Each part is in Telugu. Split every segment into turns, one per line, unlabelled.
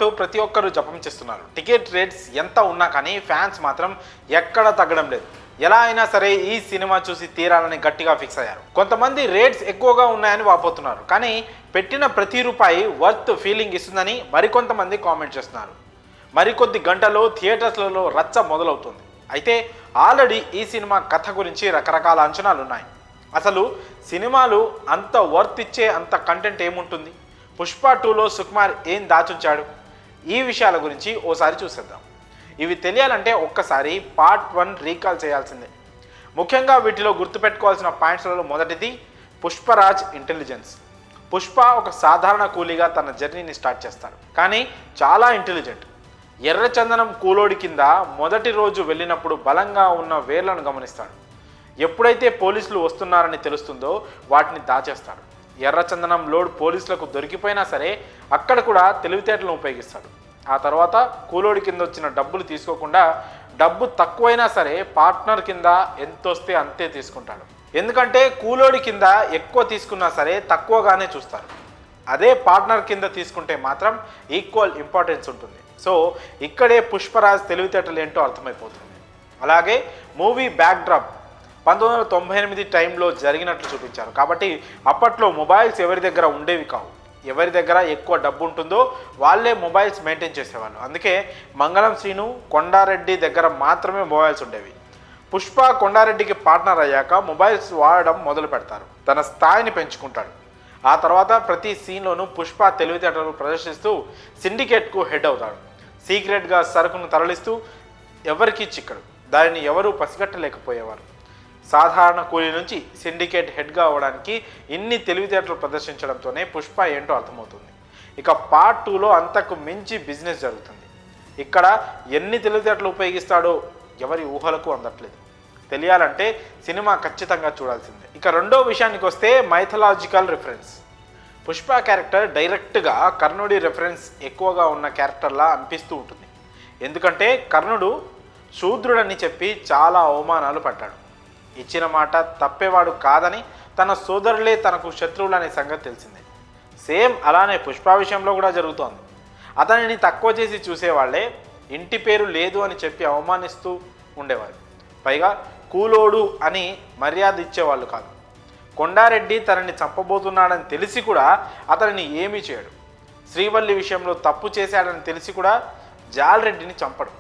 అంటూ ప్రతి ఒక్కరూ జపం చేస్తున్నారు. టికెట్ రేట్స్ ఎంత ఉన్నా కానీ ఫ్యాన్స్ మాత్రం ఎక్కడ తగ్గడం లేదు. ఎలా అయినా సరే ఈ సినిమా చూసి తీరాలని గట్టిగా ఫిక్స్ అయ్యారు. కొంతమంది రేట్స్ ఎక్కువగా ఉన్నాయని వాపోతున్నారు, కానీ పెట్టిన ప్రతి రూపాయి వర్త్ ఫీలింగ్ ఇస్తుందని మరికొంతమంది కామెంట్ చేస్తున్నారు. మరికొద్ది గంటల్లో థియేటర్స్లలో రచ్చ మొదలవుతుంది. అయితే ఆల్రెడీ ఈ సినిమా కథ గురించి రకరకాల అంచనాలు ఉన్నాయి. అసలు సినిమాలు అంత వర్త్ ఇచ్చే అంత కంటెంట్ ఏముంటుంది, పుష్ప 2లో సుకుమార్ ఏం దాచుంచాడు, ఈ విషయాల గురించి ఓసారి చూసేద్దాం. ఇవి తెలియాలంటే ఒక్కసారి పార్ట్ 1 రీకాల్ చేయాల్సిందే. ముఖ్యంగా వీటిలో గుర్తుపెట్టుకోవాల్సిన పాయింట్స్లలో మొదటిది పుష్పరాజ్ ఇంటెలిజెన్స్. పుష్ప ఒక సాధారణ కూలీగా తన జర్నీని స్టార్ట్ చేస్తాడు, కానీ చాలా ఇంటెలిజెంట్. ఎర్రచందనం కూలోడి కింద మొదటి రోజు వెళ్ళినప్పుడు బలంగా ఉన్న వేర్లను గమనిస్తాడు. ఎప్పుడైతే పోలీసులు వస్తున్నారని తెలుస్తుందో వాటిని దాచేస్తాడు. ఎర్రచందనం లోడ్ పోలీసులకు దొరికిపోయినా సరే అక్కడ కూడా తెలివితేటలను ఉపయోగిస్తాడు. ఆ తర్వాత కూలోడి కింద వచ్చిన డబ్బులు తీసుకోకుండా డబ్బు తక్కువైనా సరే పార్ట్నర్ కింద ఎంత వస్తే అంతే తీసుకుంటాడు. ఎందుకంటే కూలోడి కింద ఎక్కువ తీసుకున్నా సరే తక్కువగానే చూస్తారు. అదే పార్ట్నర్ కింద తీసుకుంటే మాత్రం ఈక్వల్ ఇంపార్టెన్స్ ఉంటుంది. సో ఇక్కడే పుష్పరాజ్ తెలివితేటలు ఏంటో అర్థమైపోతుంది. అలాగే మూవీ బ్యాక్డ్రాప్ 1998 టైంలో జరిగినట్లు చూపించారు. కాబట్టి అప్పట్లో మొబైల్స్ ఎవరి దగ్గర ఉండేవి కావు. ఎవరి దగ్గర ఎక్కువ డబ్బు ఉంటుందో వాళ్ళే మొబైల్స్ మెయింటైన్ చేసేవాళ్ళు. అందుకే మంగళం శ్రీను, కొండారెడ్డి దగ్గర మాత్రమే మొబైల్స్ ఉండేవి. పుష్ప కొండారెడ్డికి పార్ట్నర్ అయ్యాక మొబైల్స్ వాడడం మొదలు పెడతారు. తన స్థాయిని పెంచుకుంటాడు. ఆ తర్వాత ప్రతి సీన్లోనూ పుష్ప తెలివితేటలు ప్రదర్శిస్తూ సిండికేట్కు హెడ్ అవుతాడు. సీక్రెట్గా సరుకును తరలిస్తూ ఎవరికీ చిక్కడు. దానిని ఎవరూ పసిగట్టలేకపోయేవారు. సాధారణ కూలీ నుంచి సిండికేట్ హెడ్గా అవ్వడానికి ఇన్ని తెలివితేటలు ప్రదర్శించడంతోనే పుష్ప ఏంటో అర్థమవుతుంది. ఇక పార్ట్ 2లో అంతకు మించి బిజినెస్ జరుగుతుంది. ఇక్కడ ఎన్ని తెలివితేటలు ఉపయోగిస్తాడో ఎవరి ఊహలకు అందట్లేదు. తెలియాలంటే సినిమా ఖచ్చితంగా చూడాల్సిందే. ఇక రెండో విషయానికి వస్తే మైథలాజికల్ రిఫరెన్స్. పుష్ప క్యారెక్టర్ డైరెక్ట్గా కర్ణుడి రెఫరెన్స్ ఎక్కువగా ఉన్న క్యారెక్టర్లా అనిపిస్తూ ఉంటుంది. ఎందుకంటే కర్ణుడు శూద్రుడని చెప్పి చాలా అవమానాలు పడ్డాడు. ఇచ్చిన మాట తప్పేవాడు కాదని తన సోదరులే తనకు శత్రువులు అనే సంగతి తెలిసిందే. సేమ్ అలానే పుష్ప విషయంలో కూడా జరుగుతోంది. అతనిని తక్కువ చేసి చూసేవాళ్లే ఇంటి పేరు లేదు అని చెప్పి అవమానిస్తూ ఉండేవారు. పైగా కూలోడు అని మర్యాద ఇచ్చేవాళ్ళు కాదు. కొండారెడ్డి తనని చంపబోతున్నాడని తెలిసి కూడా అతనిని ఏమీ చేయడు. శ్రీవల్లి విషయంలో తప్పు చేశాడని తెలిసి కూడా జాలరెడ్డిని చంపడు.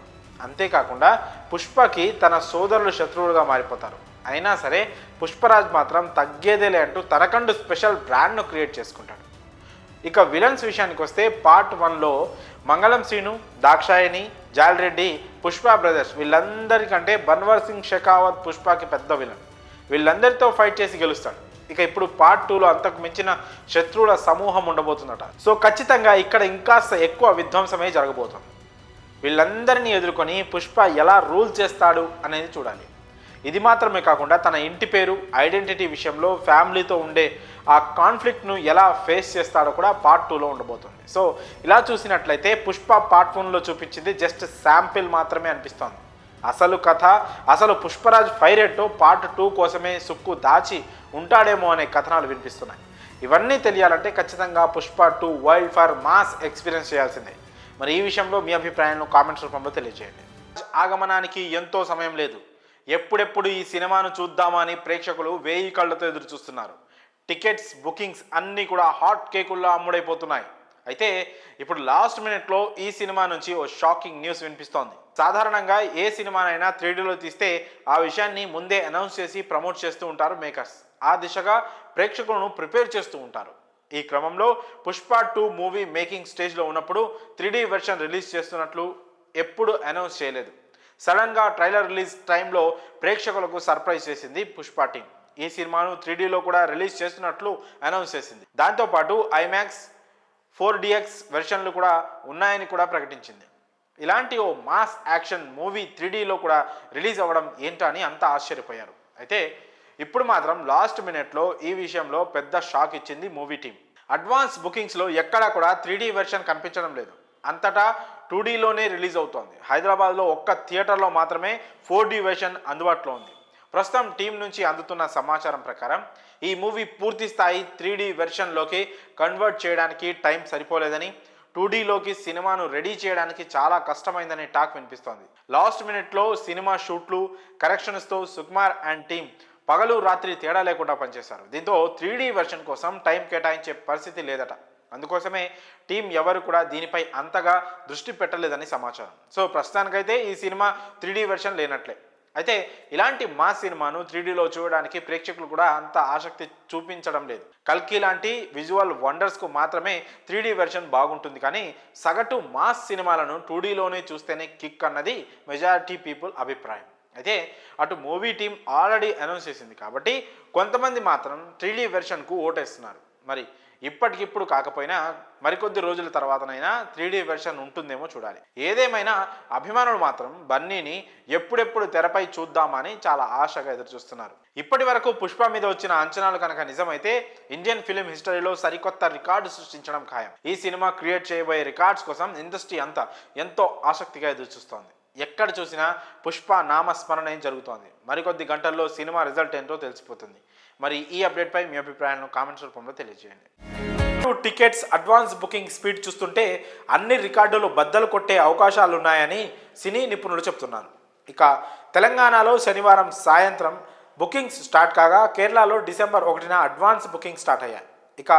అంతేకాకుండా పుష్పకి తన సోదరులు శత్రువులుగా మారిపోతారు. అయినా సరే పుష్పరాజ్ మాత్రం తగ్గేదేలే అంటూ తనకంటూ స్పెషల్ బ్రాండ్ను క్రియేట్ చేసుకుంటాడు. ఇక విలన్స్ విషయానికి వస్తే పార్ట్ 1లో మంగళం శ్రీను, దాక్షాయణి, జాలరెడ్డి, పుష్ప బ్రదర్స్ వీళ్ళందరికంటే బన్వర్ సింగ్ షెకావత్ పుష్పకి పెద్ద విలన్. వీళ్ళందరితో ఫైట్ చేసి గెలుస్తాడు. ఇక ఇప్పుడు పార్ట్ 2లో అంతకు మించిన శత్రువుల సమూహం ఉండబోతుందట. సో ఖచ్చితంగా ఇక్కడ ఇంకాస్త ఎక్కువ విధ్వంసమే జరగబోతుంది. వీళ్ళందరినీ ఎదుర్కొని పుష్ప ఎలా రూల్ చేస్తాడు అనేది చూడాలి. ఇది మాత్రమే కాకుండా తన ఇంటి పేరు, ఐడెంటిటీ విషయంలో ఫ్యామిలీతో ఉండే ఆ కాన్ఫ్లిక్ట్ను ఎలా ఫేస్ చేస్తాడో కూడా పార్ట్ 2లో ఉండబోతుంది. సో ఇలా చూసినట్లయితే పుష్ప పార్ట్ 1లో చూపించింది జస్ట్ శాంపిల్ మాత్రమే అనిపిస్తోంది. అసలు కథ, అసలు పుష్పరాజ్ ఫైర్ ఏంటో పార్ట్ 2 కోసమే సుక్కు దాచి ఉంటాడేమో అనే కథనాలు వినిపిస్తున్నాయి. ఇవన్నీ తెలియాలంటే ఖచ్చితంగా Pushpa 2 world for mass experience చేయాల్సిందే. మరి ఈ విషయంలో మీ అభిప్రాయాలను కామెంట్స్ రూపంలో తెలియజేయండి. ఆగమనానికి ఎంతో సమయం లేదు. ఎప్పుడెప్పుడు ఈ సినిమాను చూద్దామని ప్రేక్షకులు 1000 కళ్ళతో ఎదురు చూస్తున్నారు. టికెట్స్, బుకింగ్స్ అన్నీ కూడా హాట్ కేకుల్లో అమ్ముడైపోతున్నాయి. అయితే ఇప్పుడు లాస్ట్ మినిట్లో ఈ సినిమా నుంచి ఓ షాకింగ్ న్యూస్ వినిపిస్తోంది. సాధారణంగా ఏ సినిమానైనా 3Dలో తీస్తే ఆ విషయాన్ని ముందే అనౌన్స్ చేసి ప్రమోట్ చేస్తూ ఉంటారు మేకర్స్. ఆ దిశగా ప్రేక్షకులను ప్రిపేర్ చేస్తూ ఉంటారు. ఈ క్రమంలో పుష్ప 2 మూవీ మేకింగ్ స్టేజ్లో ఉన్నప్పుడు 3D వెర్షన్ రిలీజ్ చేస్తున్నట్లు ఎప్పుడు అనౌన్స్ చేయలేదు. సడన్గా ట్రైలర్ రిలీజ్ టైంలో ప్రేక్షకులకు సర్ప్రైజ్ చేసింది పుష్ప టీం. ఈ సినిమాను 3Dలో కూడా రిలీజ్ చేస్తున్నట్లు అనౌన్స్ చేసింది. దాంతోపాటు ఐమాక్స్, 4DX వెర్షన్లు కూడా ఉన్నాయని కూడా ప్రకటించింది. ఇలాంటి ఓ మాస్ యాక్షన్ మూవీ 3Dలో కూడా రిలీజ్ అవ్వడం ఏంటా అని అంతా ఆశ్చర్యపోయారు. అయితే ఇప్పుడు మాత్రం లాస్ట్ మినిట్లో ఈ విషయంలో పెద్ద షాక్ ఇచ్చింది మూవీ టీం. అడ్వాన్స్ బుకింగ్స్లో ఎక్కడా కూడా 3D వెర్షన్ కనిపించడం లేదు. అంతటా 2Dలోనే రిలీజ్ అవుతోంది. హైదరాబాద్లో ఒక్క థియేటర్లో మాత్రమే 4D వెర్షన్ అందుబాటులో ఉంది. ప్రస్తుతం టీం నుంచి అందుతున్న సమాచారం ప్రకారం ఈ మూవీ పూర్తి స్థాయి 3D వెర్షన్లోకి కన్వర్ట్ చేయడానికి టైం సరిపోలేదని 2Dలోకి సినిమాను రెడీ చేయడానికి చాలా కష్టమైందనే టాక్ వినిపిస్తోంది. లాస్ట్ మినిట్లో సినిమా షూట్లు, కరెక్షన్స్తో సుకుమార్ అండ్ టీమ్ పగలు రాత్రి తేడా లేకుండా పనిచేశారు. దీంతో 3D వెర్షన్ కోసం టైం కేటాయించే పరిస్థితి లేదట. అందుకోసమే టీం ఎవరు కూడా దీనిపై అంతగా దృష్టి పెట్టలేదని సమాచారం. సో ప్రస్తుతానికైతే ఈ సినిమా 3D వెర్షన్ లేనట్లే. అయితే ఇలాంటి మా సినిమాను 3Dలో చూడడానికి ప్రేక్షకులు కూడా అంత ఆసక్తి చూపించడం లేదు. కల్కి లాంటి విజువల్ వండర్స్కు మాత్రమే 3D వెర్షన్ బాగుంటుంది, కానీ సగటు మాస్ సినిమాలను 2Dలోనే చూస్తేనే కిక్ అన్నది మెజారిటీ పీపుల్ అభిప్రాయం. అయితే అటు మూవీ టీం ఆల్రెడీ అనౌన్స్ చేసింది కాబట్టి కొంతమంది మాత్రం 3D వెర్షన్కు ఓటేస్తున్నారు. మరి ఇప్పటికిప్పుడు కాకపోయినా మరికొద్ది రోజుల తర్వాతనైనా 3D వెర్షన్ ఉంటుందేమో చూడాలి. ఏదేమైనా అభిమానులు మాత్రం బన్నీని ఎప్పుడెప్పుడు తెరపై చూద్దామని చాలా ఆశగా ఎదురుచూస్తున్నారు. ఇప్పటి వరకు పుష్ప మీద వచ్చిన అంచనాలు కనుక నిజమైతే ఇండియన్ ఫిలిం హిస్టరీలో సరికొత్త రికార్డు సృష్టించడం ఖాయం. ఈ సినిమా క్రియేట్ చేయబోయే రికార్డ్స్ కోసం ఇండస్ట్రీ అంతా ఎంతో ఆసక్తిగా ఎదురుచూస్తోంది. ఎక్కడ చూసినా పుష్ప నామస్మరణ జరుగుతోంది. మరికొద్ది గంటల్లో సినిమా రిజల్ట్ ఏంటో తెలిసిపోతుంది. మరి ఈ అప్డేట్పై మీ అభిప్రాయాలను కామెంట్స్ రూపంలో తెలియజేయండి. టికెట్స్ అడ్వాన్స్ బుకింగ్ స్పీడ్ చూస్తుంటే అన్ని రికార్డులు బద్దలు కొట్టే అవకాశాలు ఉన్నాయని సినీ నిపుణులు చెప్తున్నారు. ఇక తెలంగాణలో శనివారం సాయంత్రం బుకింగ్స్ స్టార్ట్ కాగా కేరళలో డిసెంబర్ 1న అడ్వాన్స్ బుకింగ్ స్టార్ట్ అయ్యాయి. ఇక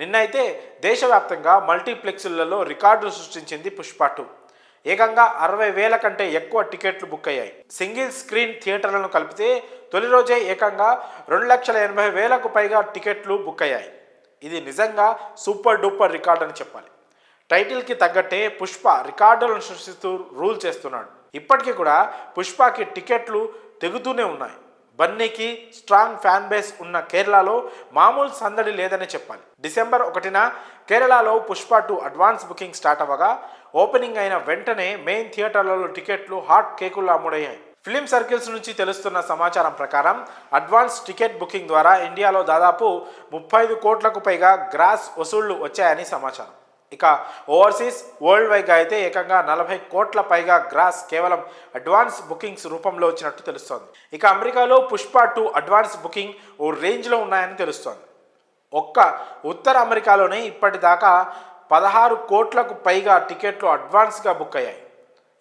నిన్నైతే దేశవ్యాప్తంగా మల్టీప్లెక్స్లలో రికార్డులు సృష్టించింది పుష్ప 2. ఏకంగా 60,000 కంటే ఎక్కువ టికెట్లు బుక్ అయ్యాయి. సింగిల్ స్క్రీన్ థియేటర్లను కలిపితే తొలి రోజే ఏకంగా 2,80,000కు పైగా టికెట్లు బుక్ అయ్యాయి. ఇది నిజంగా సూపర్ డూపర్ రికార్డ్ అని చెప్పాలి. టైటిల్కి తగ్గట్టే పుష్ప రికార్డులను సృష్టిస్తూ రూల్ చేస్తున్నాడు. ఇప్పటికీ కూడా పుష్పకి టికెట్లు తెగుతూనే ఉన్నాయి. బన్నీకి స్ట్రాంగ్ ఫ్యాన్ బేస్ ఉన్న కేరళలో మామూలు సందడి లేదని చెప్పాలి. డిసెంబర్ 1న కేరళలో పుష్ప 2 అడ్వాన్స్ బుకింగ్ స్టార్ట్ అవ్వగా ఓపెనింగ్ అయిన వెంటనే మెయిన్ థియేటర్లలో టికెట్లు హాట్ కేకుల్లో అమ్ముడయ్యాయి. ఫిలిం సర్కిల్స్ నుంచి తెలుస్తున్న సమాచారం ప్రకారం అడ్వాన్స్ టికెట్ బుకింగ్ ద్వారా ఇండియాలో దాదాపు 35 కోట్లకు పైగా గ్రాస్ వసూళ్లు వచ్చాయని సమాచారం. ఇక ఓవర్సీస్ వరల్డ్ వైడ్గా అయితే ఏకంగా 40 కోట్ల పైగా గ్రాస్ కేవలం అడ్వాన్స్ బుకింగ్స్ రూపంలో వచ్చినట్టు తెలుస్తోంది. ఇక అమెరికాలో పుష్ప 2 అడ్వాన్స్ బుకింగ్ ఓ రేంజ్లో ఉన్నాయని తెలుస్తోంది. ఒక్క ఉత్తర అమెరికాలోనే ఇప్పటిదాకా 16 కోట్లకు పైగా టికెట్లు అడ్వాన్స్గా బుక్ అయ్యాయి.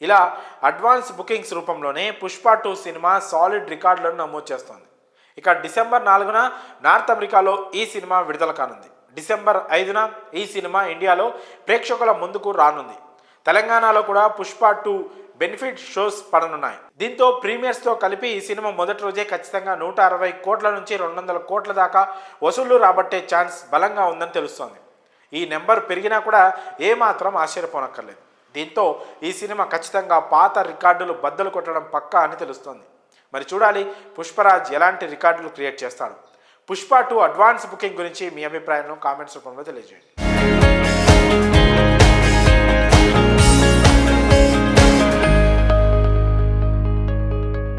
ఇలా అడ్వాన్స్ బుకింగ్స్ రూపంలోనే పుష్ప 2 సినిమా సాలిడ్ రికార్డులను నమోదు చేస్తోంది. ఇక డిసెంబర్ 4న నార్త్ అమెరికాలో ఈ సినిమా విడుదల కానుంది. డిసెంబర్ 5న ఈ సినిమా ఇండియాలో ప్రేక్షకుల ముందుకు రానుంది. తెలంగాణలో కూడా పుష్ప 2 బెనిఫిట్ షోస్ పడనున్నాయి. దీంతో ప్రీమియర్స్తో కలిపి ఈ సినిమా మొదటి రోజే ఖచ్చితంగా 160 కోట్ల నుంచి 200 కోట్ల దాకా వసూళ్లు రాబట్టే ఛాన్స్ బలంగా ఉందని తెలుస్తోంది. ఈ నెంబర్ పెరిగినా కూడా ఏమాత్రం ఆశ్చర్యపోనక్కర్లేదు. దీంతో ఈ సినిమా ఖచ్చితంగా పాత రికార్డులు బద్దలు కొట్టడం పక్కా అని తెలుస్తోంది. మరి చూడాలి పుష్పరాజ్ ఎలాంటి రికార్డులు క్రియేట్ చేస్తాడు. పుష్ప 2 అడ్వాన్స్ బుకింగ్ గురించి మీ అభిప్రాయాలను కామెంట్స్ రూపంలో తెలియజేయండి.